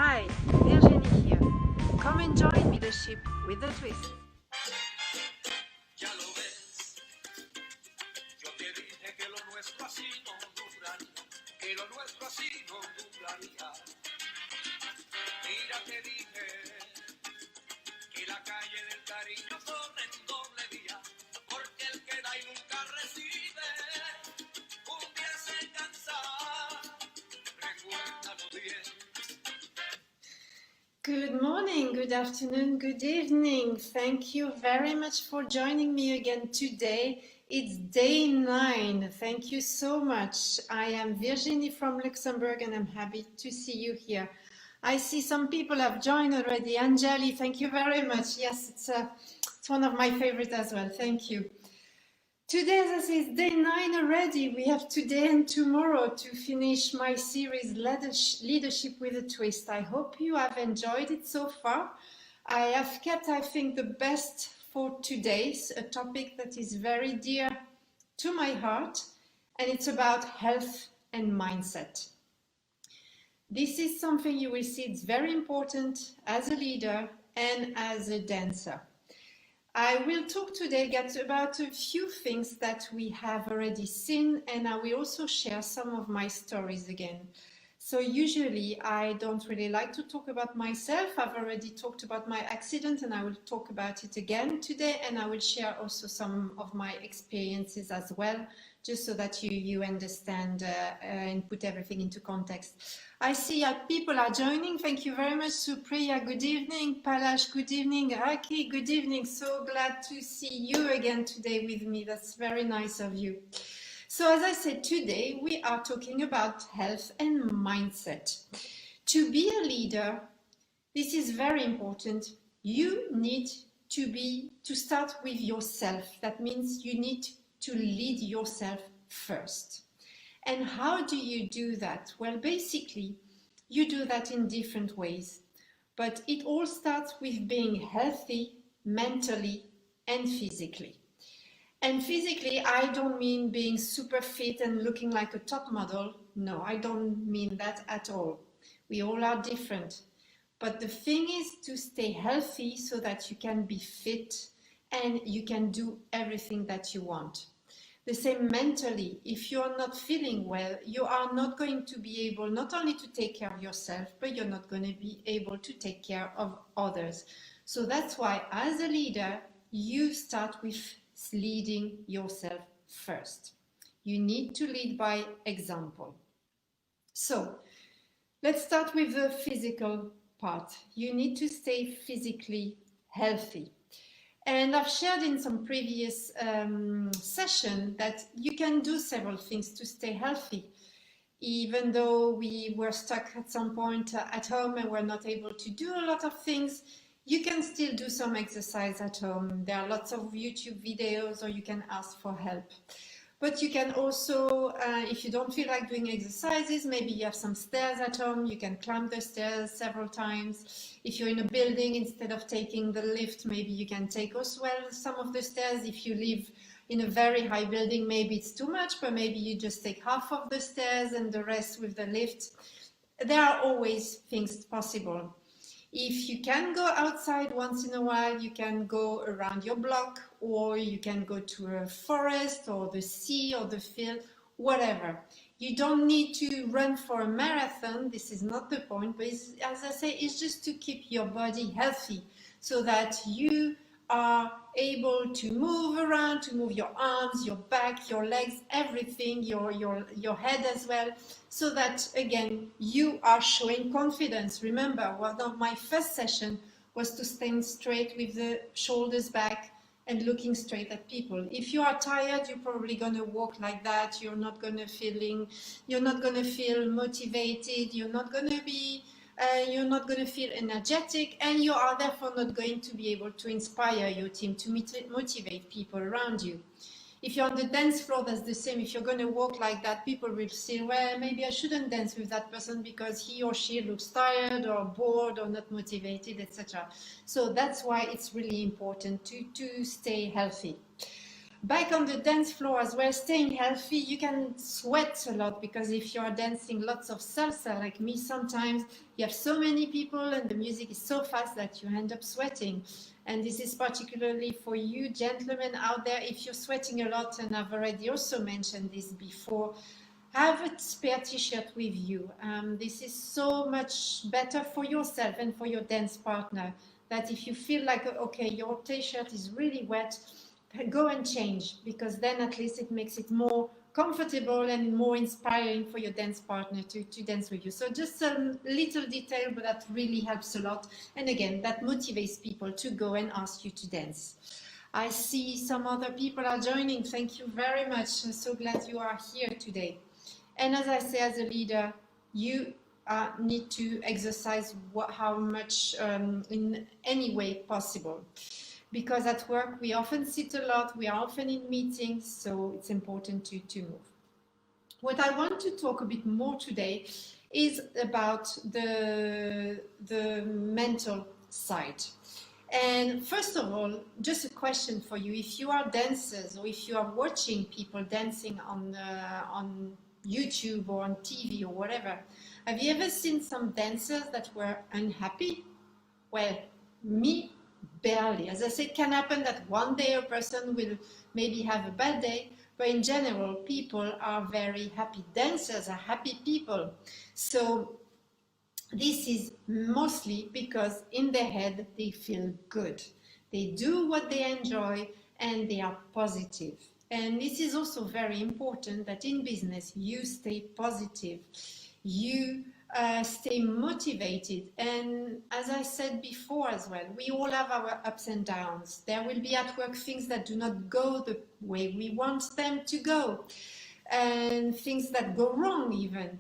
Hi, Virginie here. Come and join leadership with a twist. Ya lo ves, yo te dije que lo nuestro así no duraría, que lo nuestro así no duraría. Mira, te dije que la calle del cariño corre en doble vía, porque el que da y nunca recibe, un día se cansa, recuérdalo bien. Good morning, good afternoon, good evening. Thank you very much for joining me again today. It's day 9. Thank you so much. I am Virginie from Luxembourg and I'm happy to see you here. I see some people have joined already. Anjali, thank you very much. Yes, it's one of my favorites as well. Thank you. Today, as I say, is day 9 already. We have today and tomorrow to finish my series Leadership with a Twist. I hope you have enjoyed it so far. I have kept, I think, the best for today's, a topic that is very dear to my heart, and it's about health and mindset. This is something you will see, it's very important as a leader and as a dancer. I will talk today about a few things that we have already seen, and I will also share some of my stories again. So usually I don't really like to talk about myself. I've already talked about my accident and I will talk about it again today, and I will share also some of my experiences as well, just so that you understand and put everything into context. I see people are joining. Thank you very much, Supriya. Good evening. Palash, good evening. Raki, good evening. So glad to see you again today with me. That's very nice of you. So as I said, today we are talking about health and mindset. To be a leader, this is very important. You need to start with yourself. That means you need to lead yourself first. And how do you do that? Well, basically, you do that in different ways. But it all starts with being healthy mentally and physically. And physically, I don't mean being super fit and looking like a top model. No, I don't mean that at all. We all are different. But the thing is to stay healthy so that you can be fit and you can do everything that you want. The same mentally, if you are not feeling well, you are not going to be able not only to take care of yourself, but you're not going to be able to take care of others. So that's why as a leader, you start with leading yourself first. You need to lead by example. So let's start with the physical part. You need to stay physically healthy. And I've shared in some previous session that you can do several things to stay healthy. Even though we were stuck at some point at home and were not able to do a lot of things, you can still do some exercise at home. There are lots of YouTube videos, or you can ask for help. But you can also, if you don't feel like doing exercises, maybe you have some stairs at home, you can climb the stairs several times. If you're in a building, instead of taking the lift, maybe you can take as well some of the stairs. If you live in a very high building, maybe it's too much, but maybe you just take half of the stairs and the rest with the lift. There are always things possible. If you can go outside once in a while, you can go around your block, or you can go to a forest or the sea or the field, whatever. You don't need to run for a marathon. This is not the point, but as I say, it's just to keep your body healthy so that you are able to move around, to move your arms, your back, your legs, everything, your head as well, so that again you are showing confidence. Remember, one of my first session was to stand straight with the shoulders back and looking straight at people. If you are tired, you're probably going to walk like that. You're not going to feel motivated. You're not going to feel energetic, and you are therefore not going to be able to inspire your team, to motivate people around you. If you're on the dance floor, that's the same. If you're going to walk like that, people will say, well, maybe I shouldn't dance with that person because he or she looks tired or bored or not motivated, etc. So that's why it's really important to stay healthy. Back on the dance floor as well, staying healthy. You can sweat a lot because if you are dancing lots of salsa like me sometimes, you have so many people and the music is so fast that you end up sweating. And this is particularly for you gentlemen out there. If you're sweating a lot, and I've already also mentioned this before, have a spare t-shirt with you. This is so much better for yourself and for your dance partner, that if you feel like, okay, your t-shirt is really wet, go and change, because then at least it makes it more comfortable and more inspiring for your dance partner to dance with you. So just a little detail, but that really helps a lot. And again, that motivates people to go and ask you to dance. I see some other people are joining. Thank you very much. I'm so glad you are here today. And as I say, as a leader, you need to exercise how much in any way possible. Because at work, we often sit a lot, we are often in meetings, so it's important to move. What I want to talk a bit more today is about the mental side. And first of all, just a question for you. If you are dancers, or if you are watching people dancing on YouTube or on TV or whatever, have you ever seen some dancers that were unhappy? Well, me, barely. As I said, it can happen that one day a person will maybe have a bad day, but in general, people are very happy. Dancers are happy people. So this is mostly because in their head, they feel good. They do what they enjoy and they are positive. And this is also very important, that in business, you stay positive. You stay motivated. And as I said before as well, we all have our ups and downs. There will be at work things that do not go the way we want them to go, and things that go wrong even.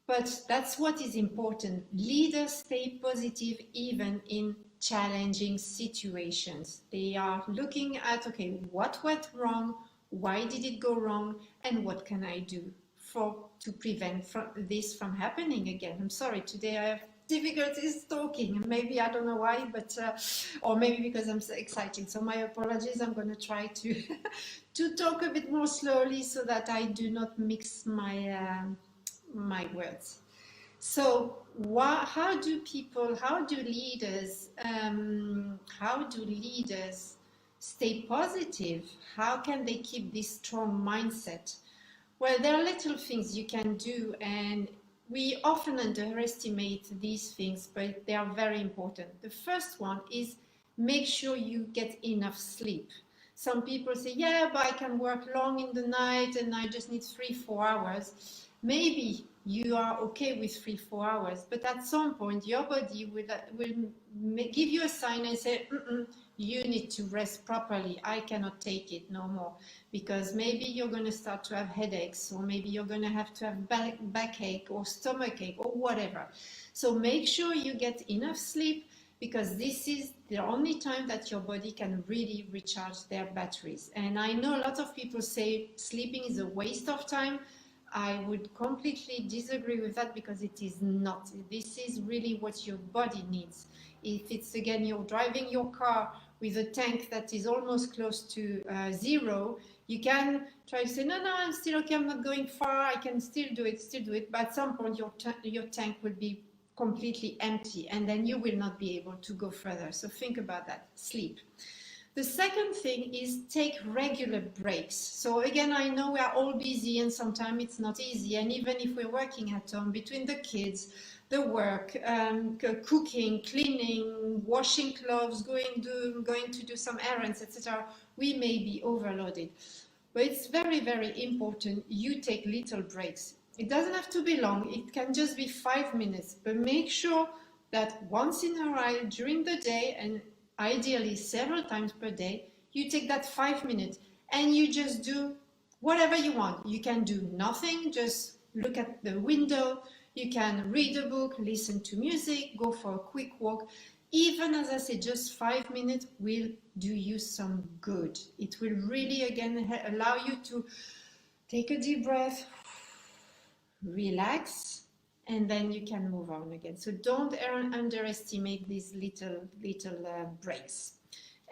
But that's what is important. Leaders stay positive even in challenging situations. They are looking at, okay, what went wrong? Why did it go wrong? And what can I do to prevent this from happening again? I'm sorry, today I have difficulties talking. Maybe I don't know why, but or maybe because I'm so excited. So my apologies. I'm going to try to to talk a bit more slowly so that I do not mix my my words. So how do leaders stay positive? How can they keep this strong mindset? Well, there are little things you can do, and we often underestimate these things, but they are very important. The first one is make sure you get enough sleep. Some people say, yeah, but I can work long in the night and I just need 3-4 hours. Maybe you are okay with 3-4 hours, but at some point your body will give you a sign and say, you need to rest properly. I cannot take it no more, because maybe you're going to start to have headaches, or maybe you're going to have backache or stomachache or whatever. So make sure you get enough sleep, because this is the only time that your body can really recharge their batteries. And I know a lot of people say sleeping is a waste of time. I would completely disagree with that, because it is not. This is really what your body needs. If it's, again, you're driving your car with a tank that is almost close to zero, you can try to say, no, I'm still okay, I'm not going far, I can still do it. But at some point, your tank will be completely empty, and then you will not be able to go further. So think about that, sleep. The second thing is take regular breaks. So again, I know we are all busy and sometimes it's not easy. And even if we're working at home, between the kids, the work, cooking, cleaning, washing clothes, going to do some errands, etc., we may be overloaded. But it's very, very important you take little breaks. It doesn't have to be long. It can just be 5 minutes. But make sure that once in a while during the day, and ideally several times per day, you take that 5 minutes and you just do whatever you want. You can do nothing, just look at the window, you can read a book, listen to music, go for a quick walk. Even, as I said, just 5 minutes will do you some good. It will really, again, allow you to take a deep breath, relax, and then you can move on again. So don't underestimate these little breaks.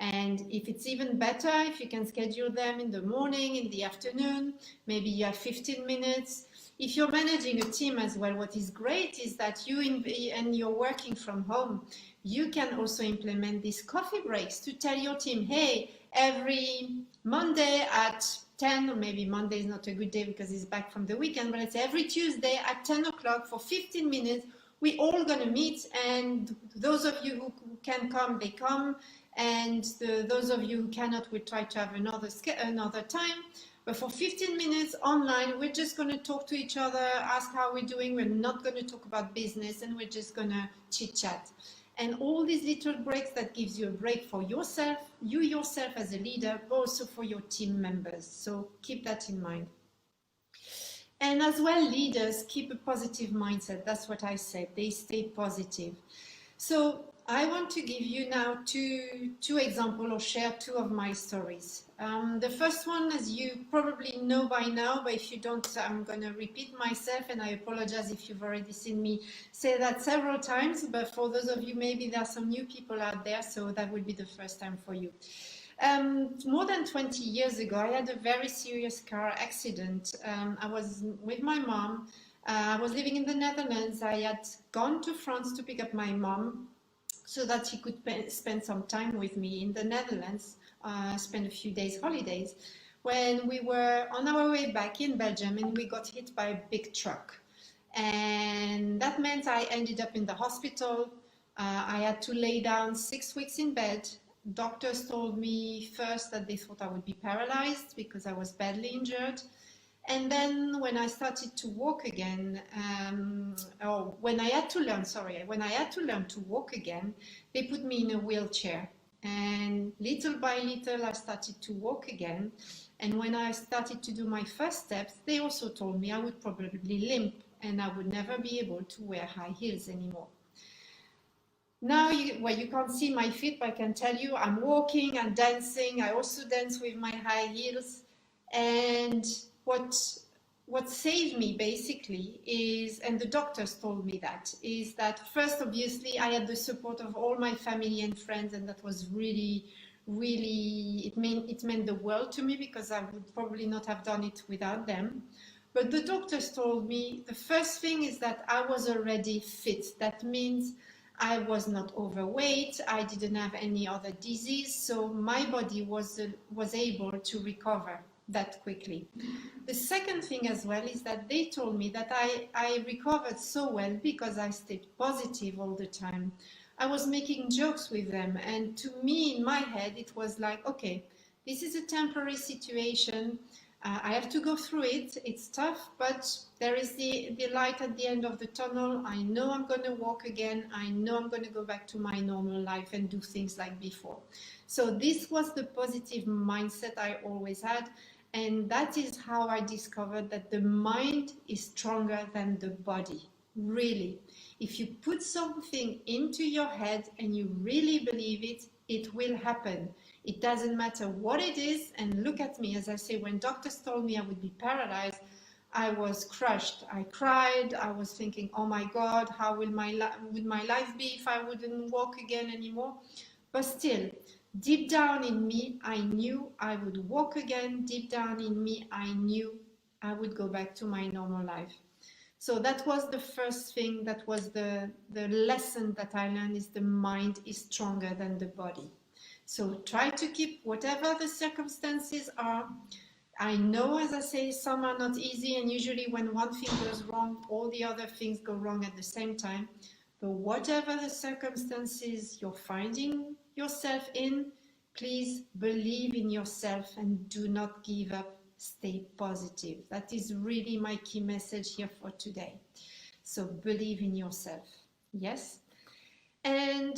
And if it's even better, if you can schedule them in the morning, in the afternoon, maybe you have 15 minutes. If you're managing a team as well, what is great is that and you're working from home, you can also implement these coffee breaks to tell your team, hey, every Monday at 10, or maybe Monday is not a good day because it's back from the weekend, but let's say every Tuesday at 10 o'clock for 15 minutes, we all going to meet, and those of you who can come, they come, and those of you who cannot, we'll try to have another time. But for 15 minutes online, we're just going to talk to each other, ask how we're doing. We're not going to talk about business, and we're just going to chit chat. And all these little breaks that gives you a break for yourself, you yourself as a leader, but also for your team members. So keep that in mind. And as well, leaders keep a positive mindset. That's what I said. They stay positive. So I want to give you now two examples, or share two of my stories. The first one, as you probably know by now, but if you don't, I'm going to repeat myself, and I apologize if you've already seen me say that several times. But for those of you, maybe there are some new people out there, so that will be the first time for you. More than 20 years ago, I had a very serious car accident. I was with my mom. I was living in the Netherlands. I had gone to France to pick up my mom so that she could spend some time with me in the Netherlands, spend a few days holidays, when we were on our way back in Belgium and we got hit by a big truck. And that meant I ended up in the hospital. I had to lay down 6 weeks in bed. Doctors told me first that they thought I would be paralyzed because I was badly injured. And then when I started to walk again, when I had to learn to walk again, they put me in a wheelchair. And little by little, I started to walk again. And when I started to do my first steps, they also told me I would probably limp and I would never be able to wear high heels anymore. Now, you can't see my feet, but I can tell you I'm walking and dancing. I also dance with my high heels. And what saved me basically is, and the doctors told me that, is that first, obviously, I had the support of all my family and friends, and that was really, it meant the world to me, because I would probably not have done it without them. But the doctors told me the first thing is that I was already fit. That means I was not overweight, I didn't have any other disease, so my body was able to recover that quickly. The second thing as well is that they told me that I recovered so well because I stayed positive all the time. I was making jokes with them, and to me, in my head, it was like, okay, this is a temporary situation. I have to go through it. It's tough, but there is the light at the end of the tunnel. I know I'm going to walk again. I know I'm going to go back to my normal life and do things like before. So this was the positive mindset I always had. And that is how I discovered that the mind is stronger than the body. Really. If you put something into your head and you really believe it, it will happen. It doesn't matter what it is. And look at me, as I say, when doctors told me I would be paralyzed, I was crushed. I cried. I was thinking, oh my God, how would my life be if I wouldn't walk again anymore? But still, deep down in me, I knew I would walk again. Deep down in me, I knew I would go back to my normal life. So that was the first thing. That was the lesson that I learned, is the mind is stronger than the body. So try to keep, whatever the circumstances are. I know, as I say, some are not easy, and usually when one thing goes wrong, all the other things go wrong at the same time. But whatever the circumstances you're finding yourself in, please believe in yourself and do not give up. Stay positive. That is really my key message here for today. So believe in yourself. Yes. And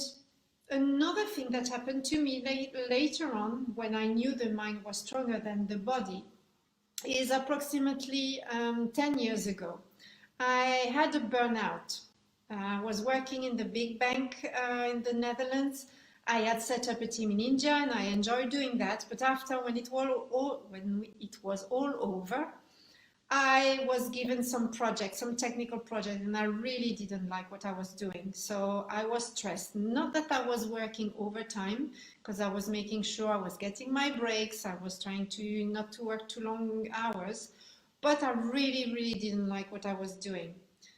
another thing that happened to me later on, when I knew the mind was stronger than the body, is approximately 10 years ago. I had a burnout. I was working in the big bank in the Netherlands. I had set up a team in India, and I enjoyed doing that. But after, when it was all over, I was given some projects, some technical project, and I really didn't like what I was doing. So I was stressed. Not that I was working overtime, because I was making sure I was getting my breaks. I was trying to not to work too long hours, but I really, really didn't like what I was doing.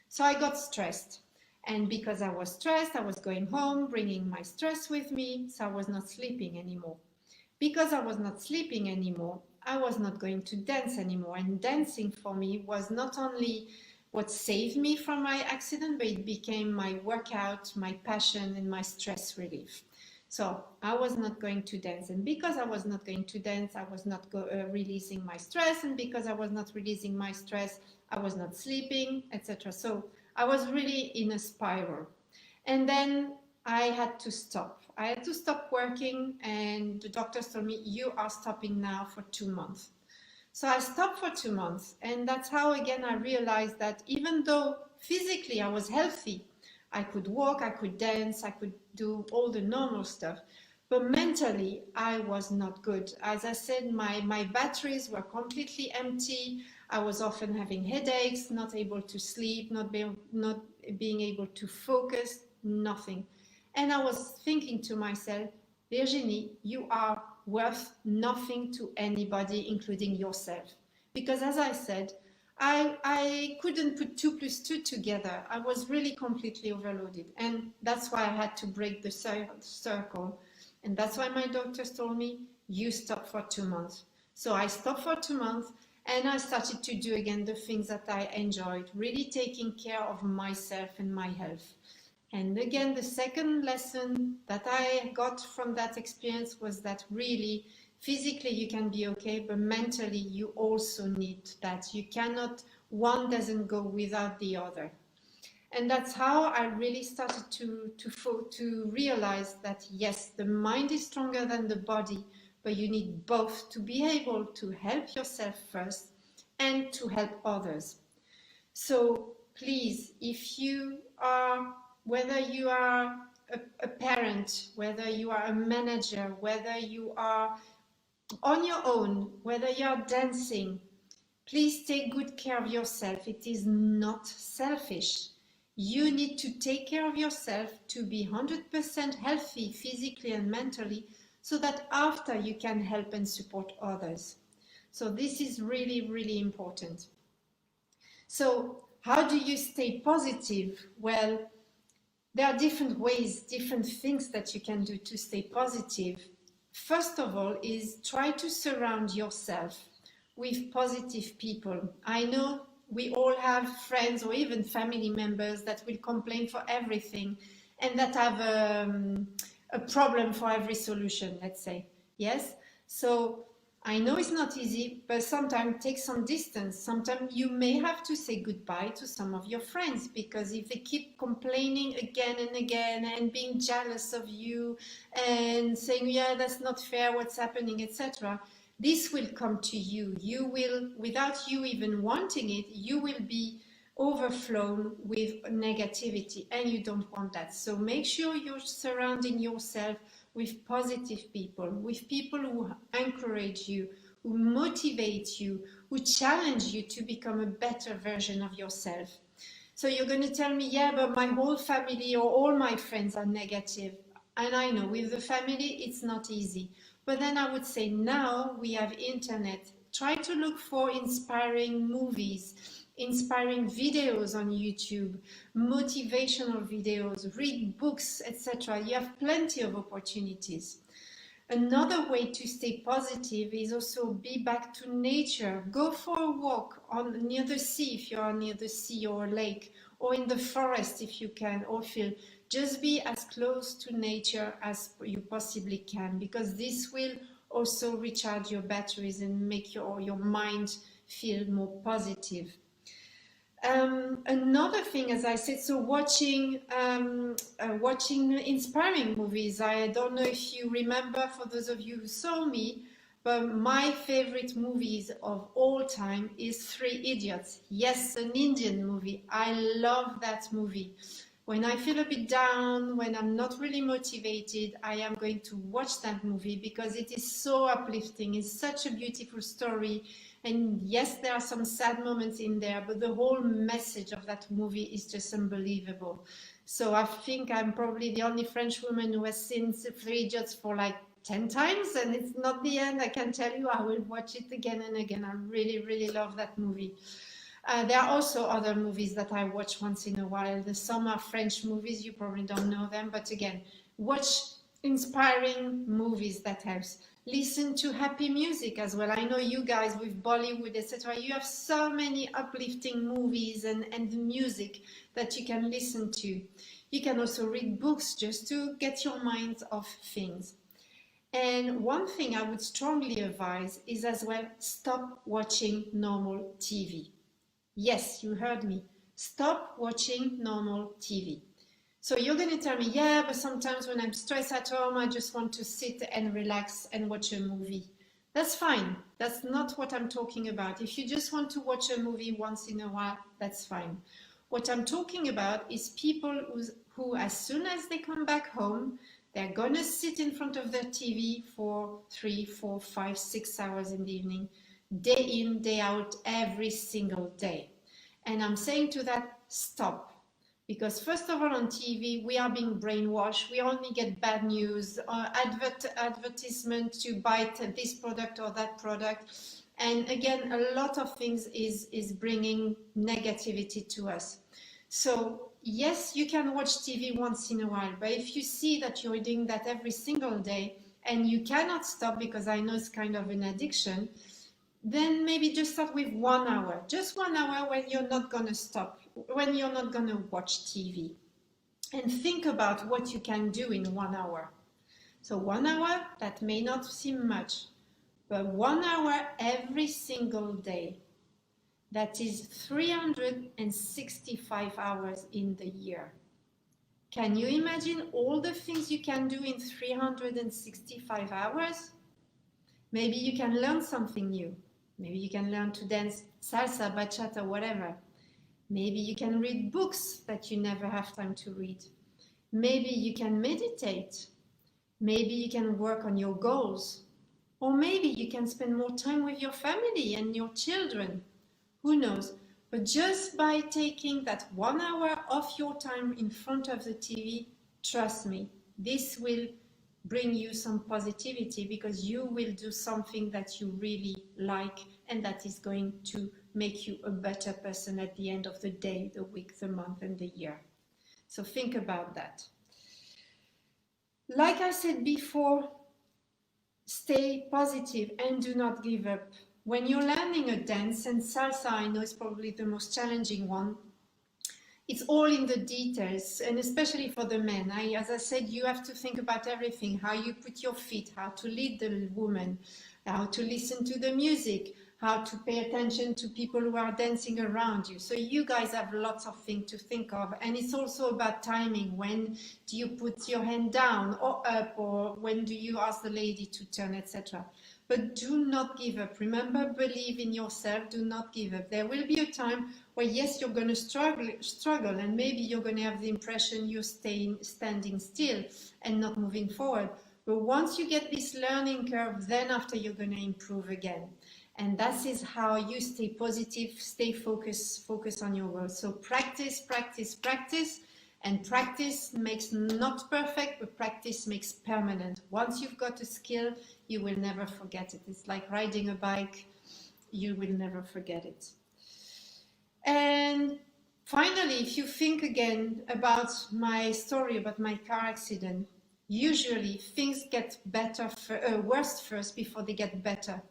So I got stressed. And because I was stressed, I was going home, bringing my stress with me. So I was not sleeping anymore. Because I was not sleeping anymore, I was not going to dance anymore. And dancing for me was not only what saved me from my accident, but it became my workout, my passion, and my stress relief. So I was not going to dance. And because I was not going to dance, I was not releasing my stress. And because I was not releasing my stress, I was not sleeping, etc. So I was really in a spiral. And then I had to stop. I had to stop working, and the doctors told me, you are stopping now for 2 months. So I stopped for 2 months, and that's how again I realized that even though physically I was healthy, I could walk, I could dance, I could do all the normal stuff, but mentally I was not good. As I said, my batteries were completely empty. I was often having headaches, not able to sleep, not being able to focus, nothing. And I was thinking to myself, Virginie, you are worth nothing to anybody, including yourself. Because as I said, I couldn't put 2 plus 2 together. I was really completely overloaded. And that's why I had to break the circle. And that's why my doctors told me, you stop for 2 months. So I stopped for 2 months, and I started to do again the things that I enjoyed, really taking care of myself and my health. And again, the second lesson that I got from that experience was that really, physically you can be okay, but mentally you also need that. You cannot, one doesn't go without the other. And that's how I really started to realize that yes, the mind is stronger than the body, but you need both to be able to help yourself first and to help others. So please, if you are, whether you are a parent, whether you are a manager, whether you are on your own, whether you are dancing, please take good care of yourself. It is not selfish. You need to take care of yourself to be 100% healthy physically and mentally, so that after you can help and support others. So this is really, really important. So how do you stay positive? Well, there are different ways, different things that you can do to stay positive. First of all is try to surround yourself with positive people. I know we all have friends or even family members that will complain for everything and that have a problem for every solution, let's say. Yes? So I know it's not easy, but sometimes take some distance. Sometimes you may have to say goodbye to some of your friends, because if they keep complaining again and again and being jealous of you and saying, yeah, that's not fair, what's happening, etc., this will come to you. You will, without you even wanting it, you will be overflown with negativity, and you don't want that. So make sure you're surrounding yourself with positive people, with people who encourage you, who motivate you, who challenge you to become a better version of yourself. So you're going to tell me, yeah, but my whole family or all my friends are negative. And I know with the family, it's not easy. But then I would say now we have internet. Try to look for inspiring movies, inspiring videos on YouTube, motivational videos, read books, etc. You have plenty of opportunities. Another way to stay positive is also be back to nature. Go for a walk near the sea if you are near the sea or lake, or in the forest if you can, or feel. Just be as close to nature as you possibly can, because this will also recharge your batteries and make your mind feel more positive. Another thing, as I said, so watching inspiring movies. I don't know if you remember, for those of you who saw me, but my favorite movies of all time is Three Idiots. Yes, an Indian movie. I love that movie. When I feel a bit down, when I'm not really motivated, I am going to watch that movie because it is so uplifting. It's such a beautiful story. And yes, there are some sad moments in there, but the whole message of that movie is just unbelievable. So I think I'm probably the only French woman who has seen Three Idiots for like 10 times, and it's not the end. I can tell you, I will watch it again and again. I really, really love that movie. There are also other movies that I watch once in a while. Some are French movies, you probably don't know them, but again, watch inspiring movies, that helps. Listen to happy music as well. I know you guys with Bollywood, etc. You have so many uplifting movies and music that you can listen to. You can also read books just to get your mind off things. And one thing I would strongly advise is as well, stop watching normal TV. Yes, you heard me. Stop watching normal TV. So you're going to tell me, yeah, but sometimes when I'm stressed at home, I just want to sit and relax and watch a movie. That's fine. That's not what I'm talking about. If you just want to watch a movie once in a while, that's fine. What I'm talking about is people who as soon as they come back home, they're going to sit in front of their TV for 3, 4, 5, 6 hours in the evening, day in, day out, every single day. And I'm saying to that, stop. Because first of all, on TV, we are being brainwashed. We only get bad news, advertisement to buy this product or that product. And again, a lot of things is bringing negativity to us. So yes, you can watch TV once in a while, but if you see that you're doing that every single day and you cannot stop, because I know it's kind of an addiction, then maybe just start with 1 hour. Just 1 hour when you're not going to stop, when you're not going to watch TV. And think about what you can do in 1 hour. So 1 hour, that may not seem much, but 1 hour every single day, that is 365 hours in the year. Can you imagine all the things you can do in 365 hours? Maybe you can learn something new. Maybe you can learn to dance salsa, bachata, whatever. Maybe you can read books that you never have time to read. Maybe you can meditate. Maybe you can work on your goals. Or maybe you can spend more time with your family and your children. Who knows? But just by taking that 1 hour of your time in front of the TV, trust me, this will bring you some positivity, because you will do something that you really like and that is going to make you a better person at the end of the day, the week, the month and the year. So think about that. Like I said before, stay positive and do not give up. When you're learning a dance, and salsa I know is probably the most challenging one, it's all in the details, and especially for the men. As I said, you have to think about everything, how you put your feet, how to lead the woman, how to listen to the music, how to pay attention to people who are dancing around you. So you guys have lots of things to think of. And it's also about timing. When do you put your hand down or up, or when do you ask the lady to turn, etc. But do not give up. Remember, believe in yourself. Do not give up. There will be a time where, yes, you're going to struggle, and maybe you're going to have the impression you're standing still and not moving forward. But once you get this learning curve, then after you're going to improve again. And that is how you stay positive, stay focused on your goals. So practice, practice, practice. And practice makes not perfect, but practice makes permanent. Once you've got a skill, you will never forget it. It's like riding a bike. You will never forget it. And finally, if you think again about my story, about my car accident, usually things get worse first before they get better.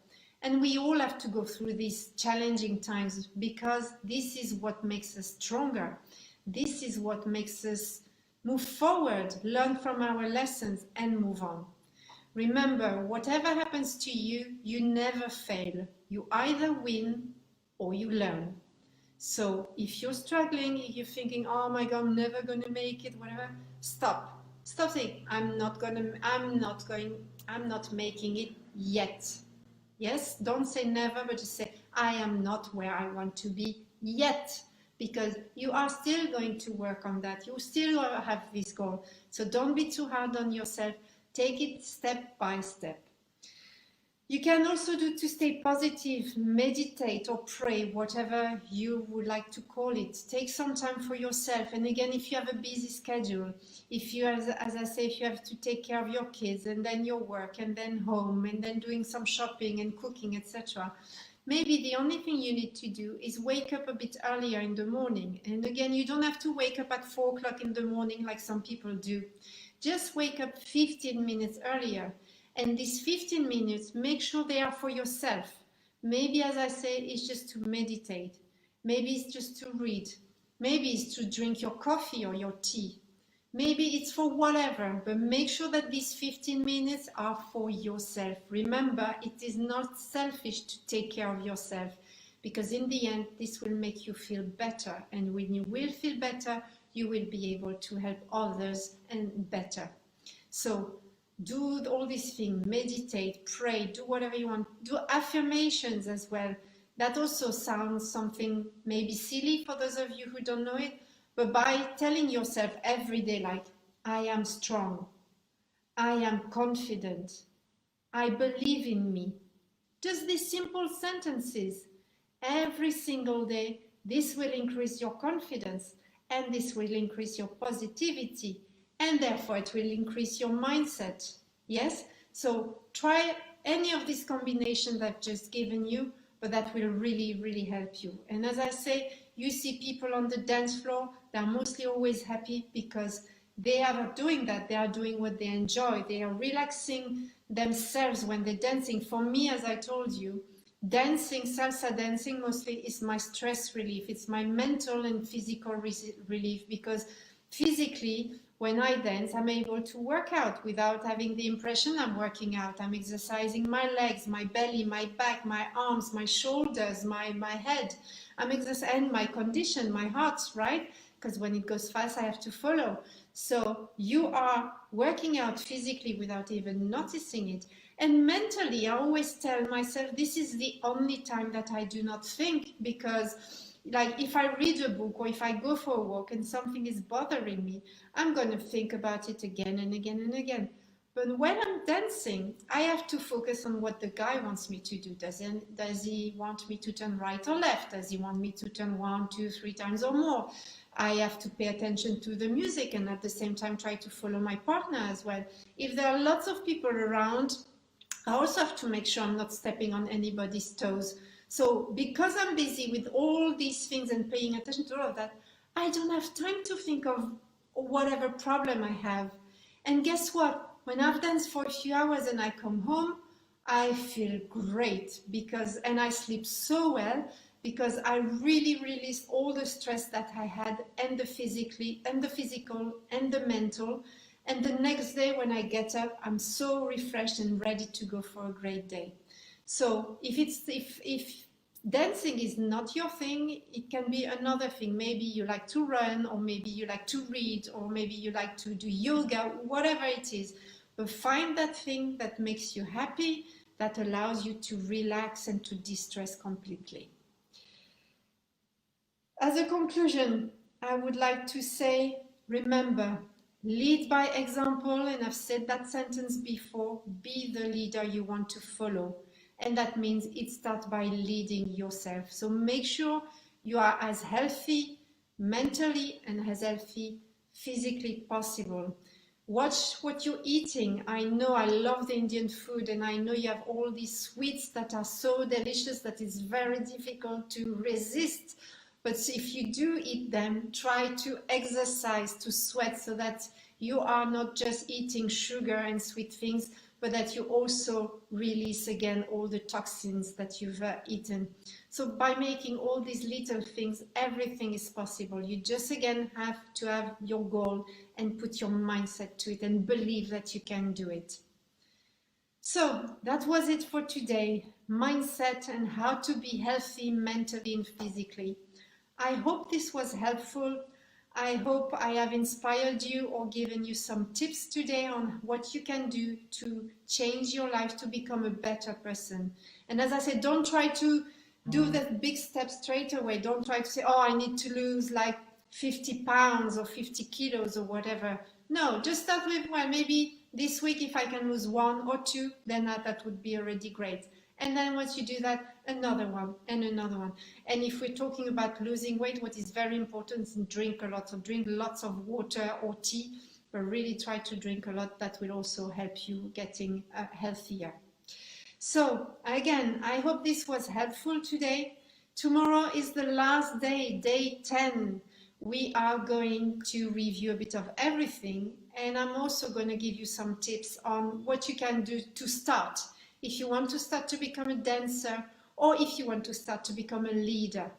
And we all have to go through these challenging times, because this is what makes us stronger. This is what makes us move forward, learn from our lessons and move on. Remember, whatever happens to you, you never fail. You either win or you learn. So if you're struggling, if you're thinking, oh my God, I'm never going to make it, whatever, stop. Stop saying, I'm not making it yet. Yes, don't say never, but just say, I am not where I want to be yet. Because you are still going to work on that. You still have this goal. So don't be too hard on yourself. Take it step by step. You can also do to stay positive, meditate or pray, whatever you would like to call it. Take some time for yourself. And again, if you have a busy schedule, if you, as I say, if you have to take care of your kids and then your work and then home and then doing some shopping and cooking, etc., maybe the only thing you need to do is wake up a bit earlier in the morning. And again, you don't have to wake up at 4 o'clock in the morning like some people do. Just wake up 15 minutes earlier. And these 15 minutes, make sure they are for yourself. Maybe, as I say, it's just to meditate. Maybe it's just to read. Maybe it's to drink your coffee or your tea. Maybe it's for whatever, but make sure that these 15 minutes are for yourself. Remember, it is not selfish to take care of yourself, because in the end, this will make you feel better. And when you will feel better, you will be able to help others and better. So, do all these things, meditate, pray, do whatever you want. Do affirmations as well. That also sounds something maybe silly for those of you who don't know it, but by telling yourself every day, like, I am strong, I am confident, I believe in me. Just these simple sentences every single day, this will increase your confidence and this will increase your positivity. And therefore, it will increase your mindset. Yes? So try any of these combinations I've just given you, but that will really, really help you. And as I say, you see people on the dance floor, they're mostly always happy because they are doing that. They are doing what they enjoy. They are relaxing themselves when they're dancing. For me, as I told you, dancing, salsa dancing mostly is my stress relief. It's my mental and physical relief, because physically, when I dance, I'm able to work out without having the impression I'm working out. I'm exercising my legs, my belly, my back, my arms, my shoulders, my head. I'm exercising my condition, my heart, right? Because when it goes fast, I have to follow. So you are working out physically without even noticing it. And mentally, I always tell myself, this is the only time that I do not think, because like if I read a book or if I go for a walk and something is bothering me, I'm going to think about it again and again and again. But when I'm dancing, I have to focus on what the guy wants me to do. Does he want me to turn right or left? Does he want me to turn 1, 2, 3 times or more? I have to pay attention to the music and at the same time try to follow my partner as well. If there are lots of people around, I also have to make sure I'm not stepping on anybody's toes. So because I'm busy with all these things and paying attention to all of that, I don't have time to think of whatever problem I have. And guess what? When I've danced for a few hours and I come home, I feel great and I sleep so well because I really released all the stress that I had, and the physical and the mental. And the next day when I get up, I'm so refreshed and ready to go for a great day. So if dancing is not your thing, it can be another thing. Maybe you like to run, or maybe you like to read, or maybe you like to do yoga, whatever it is. But find that thing that makes you happy, that allows you to relax and to de-stress completely. As a conclusion, I would like to say, remember, lead by example, and I've said that sentence before, be the leader you want to follow. And that means it starts by leading yourself. So make sure you are as healthy mentally and as healthy physically possible. Watch what you're eating. I know I love the Indian food, and I know you have all these sweets that are so delicious that it's very difficult to resist. But if you do eat them, try to exercise, to sweat, so that you are not just eating sugar and sweet things, but that you also release again all the toxins that you've eaten. So by making all these little things, everything is possible. You just again have to have your goal and put your mindset to it and believe that you can do it. So that was it for today. Mindset and how to be healthy mentally and physically. I hope this was helpful. I hope I have inspired you or given you some tips today on what you can do to change your life to become a better person. And as I said, don't try to do that big step straight away. Don't try to say, oh, I need to lose like 50 pounds or 50 kilos or whatever. No, just start with, well, maybe this week if I can lose 1 or 2, then that would be already great. And then once you do that, another one and another one. And if we're talking about losing weight, what is very important is drink a lot. So drink lots of water or tea, but really try to drink a lot. That will also help you getting healthier. So again, I hope this was helpful today. Tomorrow is the last day, day 10. We are going to review a bit of everything, and I'm also going to give you some tips on what you can do to start. If you want to start to become a dancer, or if you want to start to become a leader.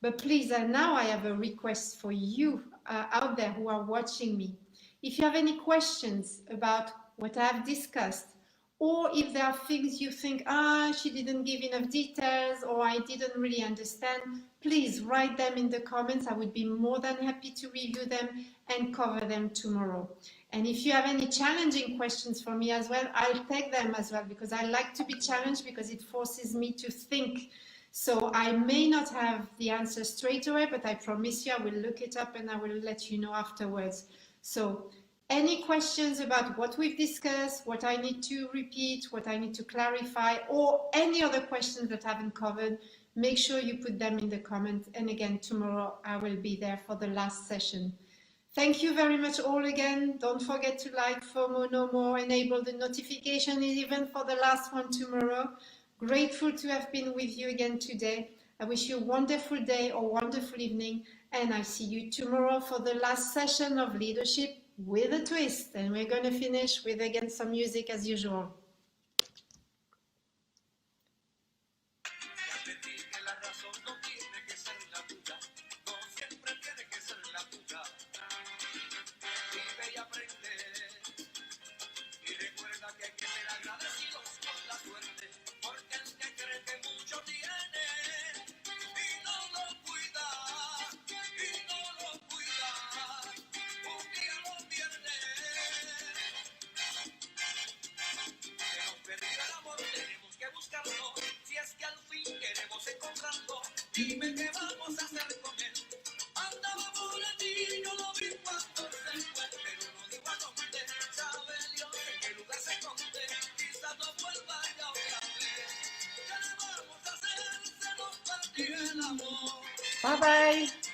But please, now I have a request for you out there who are watching me. If you have any questions about what I have discussed, or if there are things you think, she didn't give enough details, or I didn't really understand, please write them in the comments. I would be more than happy to review them and cover them tomorrow. And if you have any challenging questions for me as well, I'll take them as well, because I like to be challenged, because it forces me to think. So I may not have the answer straight away, but I promise you I will look it up and I will let you know afterwards. So any questions about what we've discussed, what I need to repeat, what I need to clarify, or any other questions that I haven't covered, make sure you put them in the comments. And again, tomorrow I will be there for the last session. Thank you very much all again. Don't forget to like, FOMO no more, enable the notification even for the last one tomorrow. Grateful to have been with you again today. I wish you a wonderful day or wonderful evening, and I see you tomorrow for the last session of Leadership with a Twist. And we're going to finish with again some music as usual. Dime qué vamos a hacer con él. Andaba por allí, yo lo vi cuando se fue, pero no digo a dónde. Sabe Dios en qué lugar se esconde. Quizás no vuelva ya otra vez. ¿Qué le vamos a hacer? Se nos partió el amor. Bye bye.